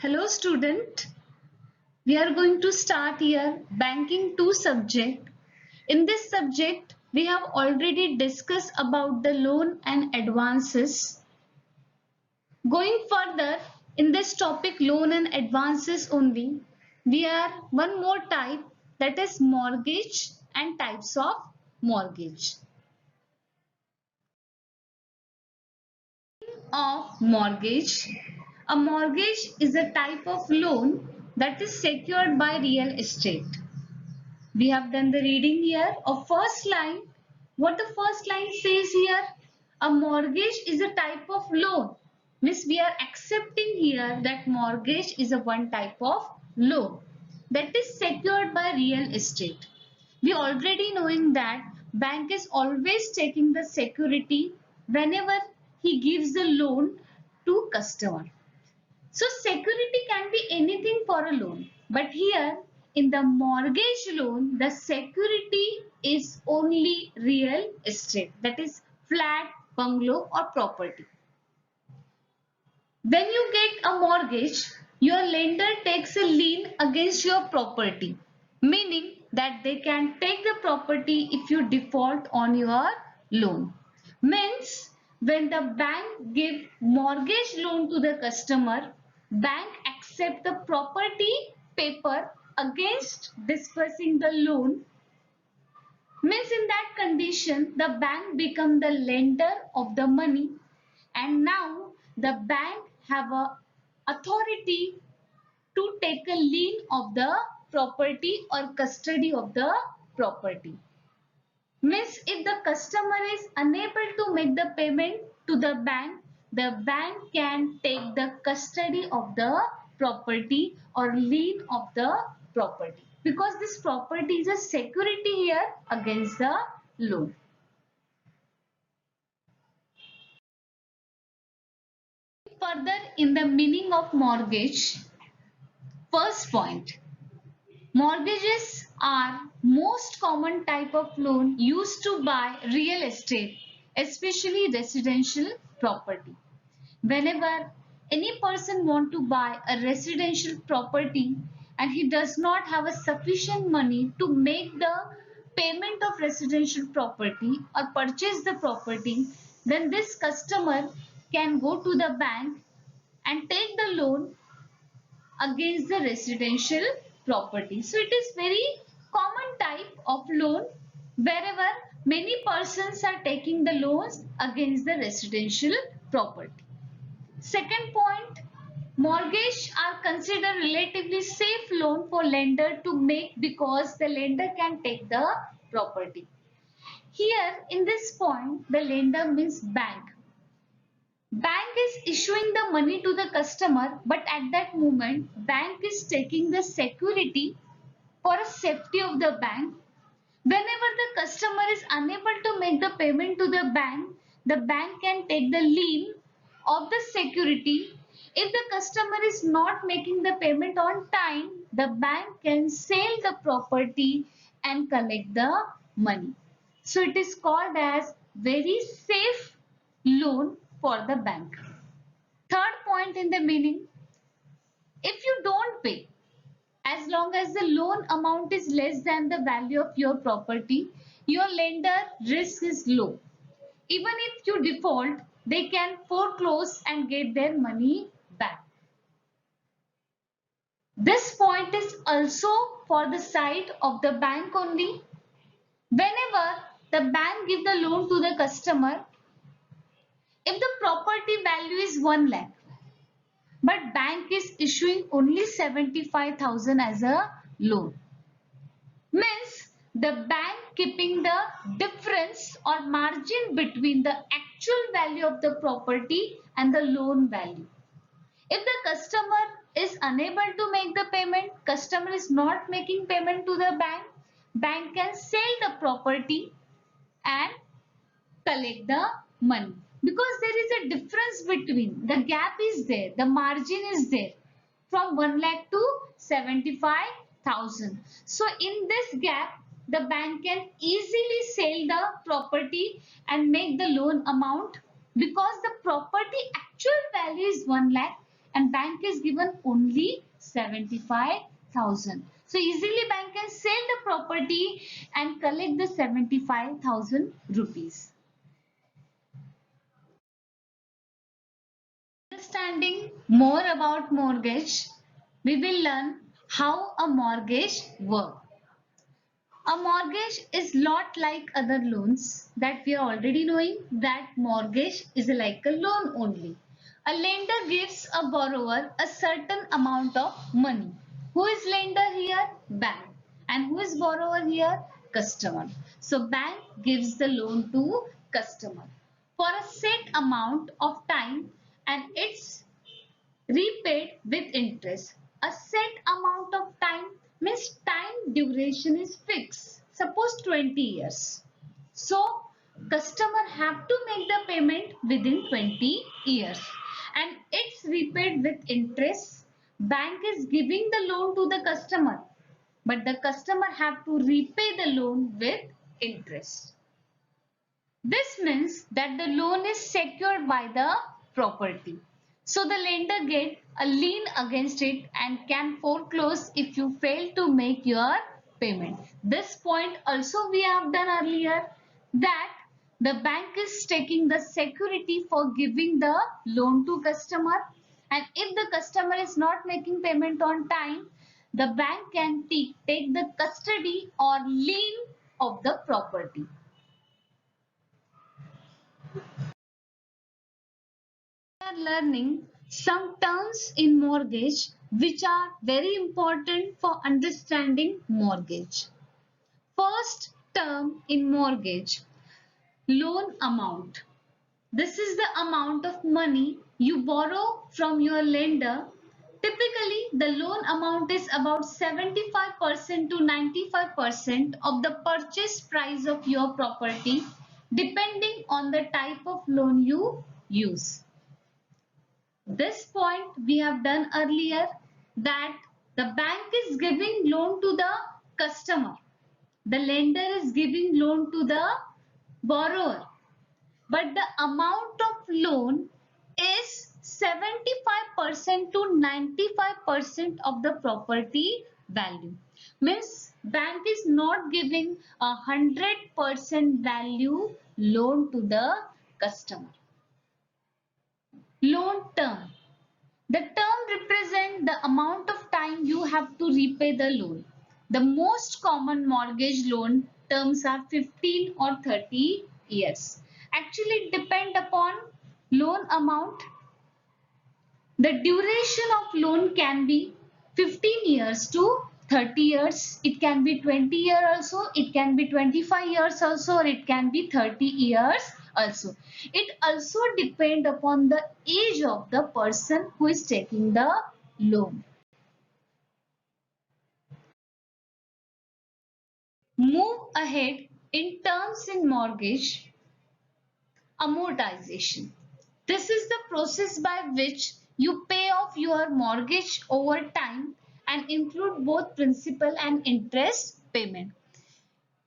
Hello student, we are going to start here banking 2 subject. In this subject, we have already discussed about the loan and advances. Going further, in this topic loan and advances only, we are one more type, that is mortgage and types of mortgage. Of mortgage. A mortgage is a type of loan that is secured by real estate. We have done the reading here of first line. What the first line says here? A mortgage is a type of loan. Means we are accepting here that mortgage is a one type of loan that is secured by real estate. We already knowing that bank is always taking the security whenever he gives the loan to customer. So security can be anything for a loan, but here in the mortgage loan, the security is only real estate, that is flat, bungalow or property. When you get a mortgage, your lender takes a lien against your property, meaning that they can take the property if you default on your loan. Means when the bank give mortgage loan to the customer, bank accept the property paper against disbursing the loan. Means in that condition, the bank become the lender of the money, and now the bank have a authority to take a lien of the property or custody of the property. Means if the customer is unable to make the payment to the bank can take the custody of the property or lien of the property, because this property is a security here against the loan. Further in the meaning of mortgage, first point, mortgages are most common type of loan used to buy real estate, especially residential property. Whenever any person want to buy a residential property and he does not have a sufficient money to make the payment of residential property or purchase the property, then this customer can go to the bank and take the loan against the residential property. So it is very common type of loan wherever many persons are taking the loans against the residential property. Second point, mortgage are considered relatively safe loan for lender to make because the lender can take the property. Here in this point, the lender means bank. Bank is issuing the money to the customer, but at that moment, bank is taking the security for a safety of the bank. Whenever the customer is unable to make the payment to the bank can take the lien of the security. If the customer is not making the payment on time, the bank can sell the property and collect the money. So it is called as very safe loan for the bank. Third point in the meaning, if you don't pay, as long as the loan amount is less than the value of your property, your lender risk is low. Even if you default, they can foreclose and get their money back. This point is also for the side of the bank only. Whenever the bank give the loan to the customer, if the property value is 1 lakh, but bank is issuing only 75,000 as a loan, means the bank keeping the difference or margin between the actual value of the property and the loan value. If the customer is unable to make the payment, customer is not making payment to the bank can sell the property and collect the money, because there is a difference between, the gap is there, the margin is there from 1 lakh to 75,000. So in this gap, the bank can easily sell the property and make the loan amount, because the property actual value is 1 lakh and bank is given only 75,000. So easily bank can sell the property and collect the 75,000 rupees. Understanding more about mortgage, we will learn how a mortgage works. A mortgage is not like other loans that we are already knowing that mortgage is like a loan only. A lender gives a borrower a certain amount of money. Who is lender here? Bank. And who is borrower here? Customer. So bank gives the loan to customer for a set amount of time and it's repaid with interest. A set amount of time means time duration is fixed. Suppose 20 years. So customer have to make the payment within 20 years and it's repaid with interest. Bank is giving the loan to the customer but the customer have to repay the loan with interest. This means that the loan is secured by the property. So the lender gets a lien against it and can foreclose if you fail to make your payment. This point also we have done earlier that the bank is taking the security for giving the loan to customer and if the customer is not making payment on time, the bank can take the custody or lien of the property. Are learning some terms in mortgage which are very important for understanding mortgage. First term in mortgage, loan amount. This is the amount of money you borrow from your lender. Typically, the loan amount is about 75% to 95% of the purchase price of your property depending on the type of loan you use. This point we have done earlier that the bank is giving loan to the customer. The lender is giving loan to the borrower. But the amount of loan is 75% to 95% of the property value. Means bank is not giving 100% value loan to the customer. Loan term. The term represents the amount of time you have to repay the loan. The most common mortgage loan terms are 15 or 30 years. Actually, it depends upon loan amount. The duration of loan can be 15 years to 30 years. It can be 20 years also. It can be 25 years also. Or it can be 30 years also. It also depends upon the age of the person who is taking the loan. Move ahead in terms in mortgage. Amortization. This is the process by which you pay off your mortgage over time and include both principal and interest payment.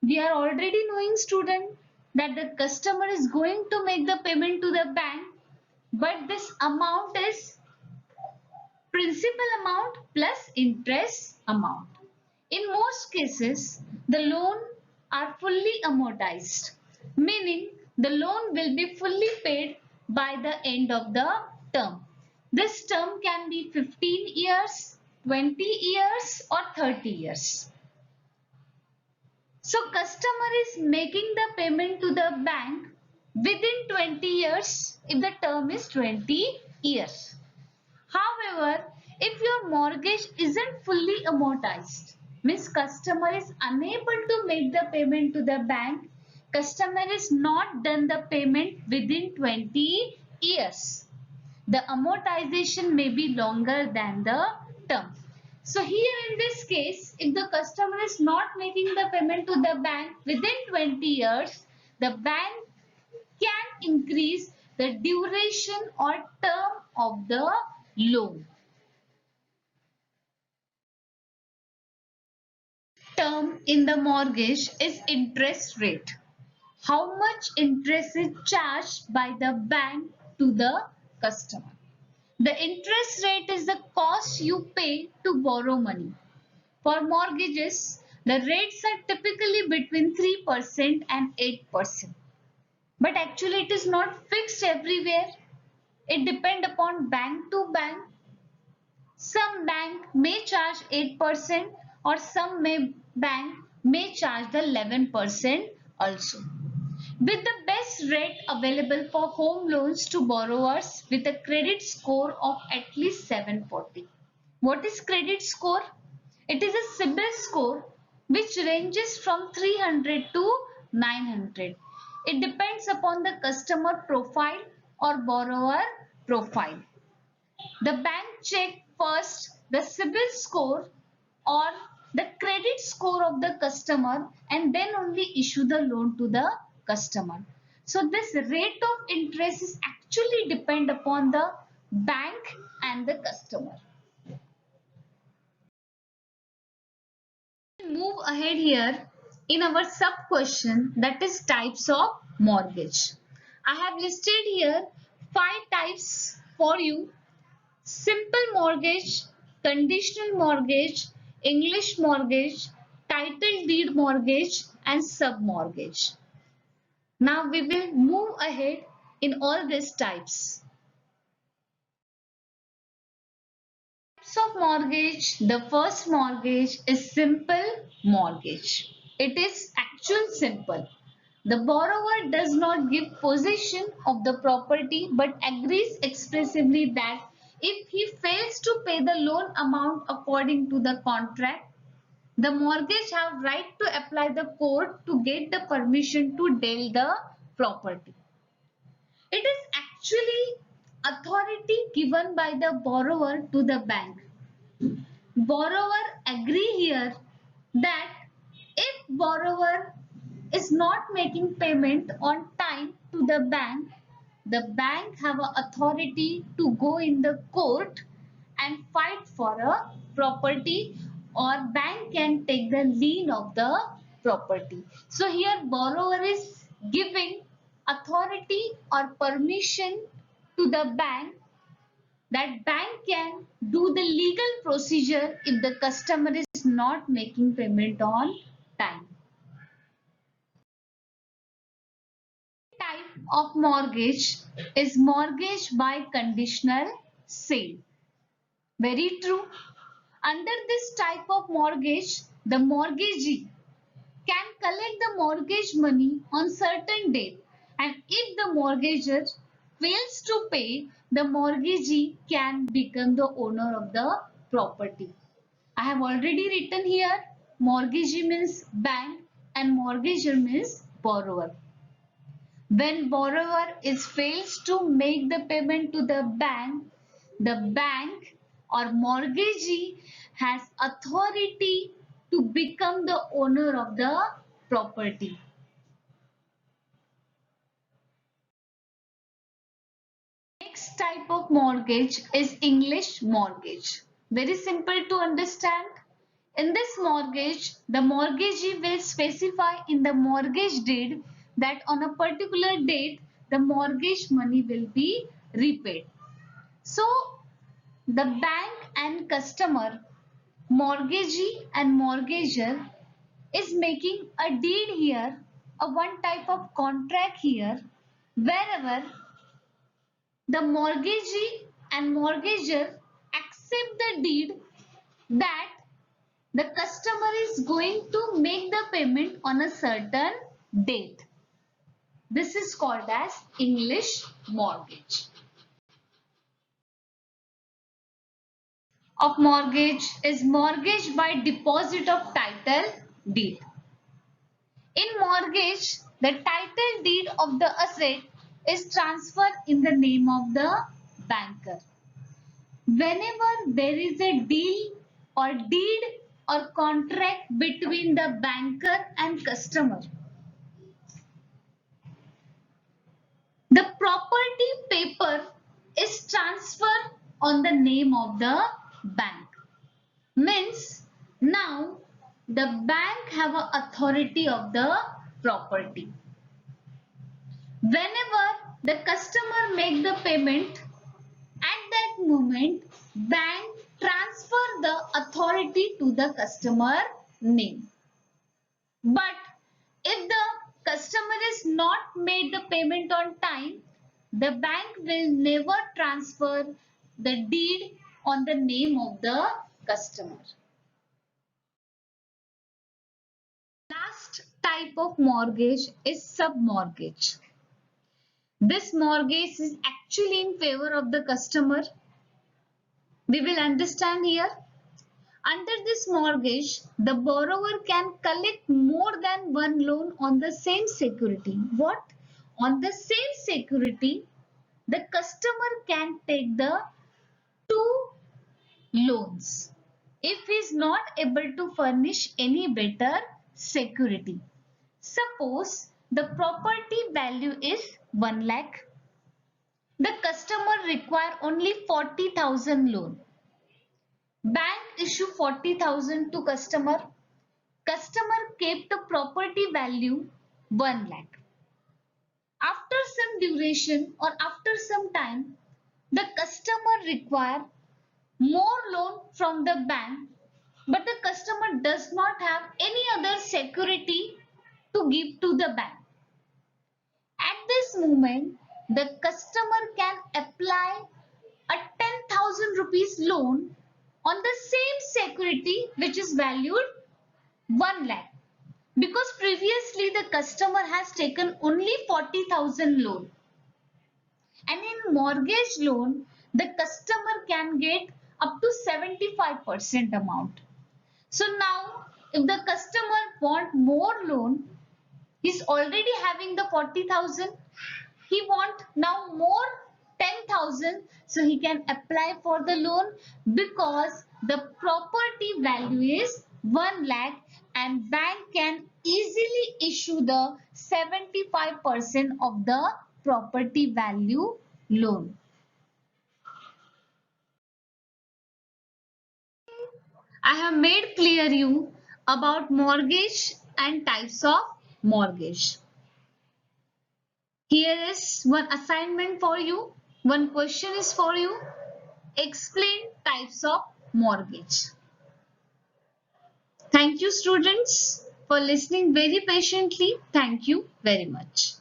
We are already knowing, student, that the customer is going to make the payment to the bank, but this amount is principal amount plus interest amount. In most cases, the loan are fully amortized, meaning the loan will be fully paid by the end of the term. This term can be 15 years, 20 years or 30 years. So customer is making the payment to the bank within 20 years if the term is 20 years. However, if your mortgage isn't fully amortized, means customer is unable to make the payment to the bank, customer is not done the payment within 20 years. The amortization may be longer than the term. So here in this case, if the customer is not making the payment to the bank within 20 years, the bank can increase the duration or term of the loan. Term in the mortgage is interest rate. How much interest is charged by the bank to the customer? The interest rate is the cost you pay to borrow money. For mortgages, the rates are typically between 3% and 8%. But actually, it is not fixed everywhere. It depends upon bank to bank. Some bank may charge 8% or some bank may charge the 11% also. With the best rate available for home loans to borrowers with a credit score of at least 740. What is credit score? It is a CIBIL score which ranges from 300 to 900. It depends upon the customer profile or borrower profile. The bank check first the CIBIL score or the credit score of the customer and then only issue the loan to the customer. So this rate of interest is actually depend upon the bank and the customer. Move ahead here in our sub question, that is types of mortgage. I have listed here 5 types for you: simple mortgage, conditional mortgage, English mortgage, title deed mortgage, and sub mortgage. Now we will move ahead in all these types. Types of mortgage. The first mortgage is simple mortgage. It is actual simple. The borrower does not give possession of the property but agrees expressively that if he fails to pay the loan amount according to the contract, the mortgage have right to apply the court to get the permission to deal the property. It is actually authority given by the borrower to the bank. Borrower agree here that if borrower is not making payment on time to the bank have a authority to go in the court and fight for a property, or bank can take the lien of the property. So here borrower is giving authority or permission to the bank that bank can do the legal procedure if the customer is not making payment on time. Type of mortgage is mortgage by conditional sale. Very true. Under this type of mortgage, the mortgagee can collect the mortgage money on certain date, and if the mortgagor fails to pay, the mortgagee can become the owner of the property. I have already written here mortgagee means bank and mortgagor means borrower. When borrower is fails to make the payment to the bank or mortgagee has authority to become the owner of the property. Next type of mortgage is English mortgage. Very simple to understand. In this mortgage, the mortgagee will specify in the mortgage deed that on a particular date, the mortgage money will be repaid. So, the bank and customer, mortgagee and mortgagor is making a deed here, a one type of contract here, wherever the mortgagee and mortgagor accept the deed that the customer is going to make the payment on a certain date. This is called as English mortgage. Of mortgage is mortgage by deposit of title deed. In mortgage, the title deed of the asset is transferred in the name of the banker. Whenever there is a deal or deed or contract between the banker and customer, the property paper is transferred on the name of the bank. Means now the bank have a authority of the property. Whenever the customer make the payment, at that moment, bank transfer the authority to the customer name. But if the customer is not made the payment on time, the bank will never transfer the deed on the name of the customer. Last type of mortgage is sub-mortgage. This mortgage is actually in favor of the customer. We will understand here. Under this mortgage, the borrower can collect more than one loan on the same security. What? On the same security, the customer can take the two loans if he is not able to furnish any better security. Suppose the property value is 1 lakh. The customer require only 40,000 loan. Bank issue 40,000 to customer. Customer kept the property value 1 lakh. After some duration or after some time, the customer require more loan from the bank, but the customer does not have any other security to give to the bank. At this moment, the customer can apply a 10,000 rupees loan on the same security which is valued 1 lakh, because previously the customer has taken only 40,000 loan, and in mortgage loan the customer can get up to 75% amount. So now if the customer want more loan, he's already having the 40,000, he want now more 10,000, so he can apply for the loan because the property value is 1 lakh and bank can easily issue the 75% of the property value loan. I have made clear you about mortgage and types of mortgage. Here is one assignment for you. One question is for you. Explain types of mortgage. Thank you, students, for listening very patiently. Thank you very much.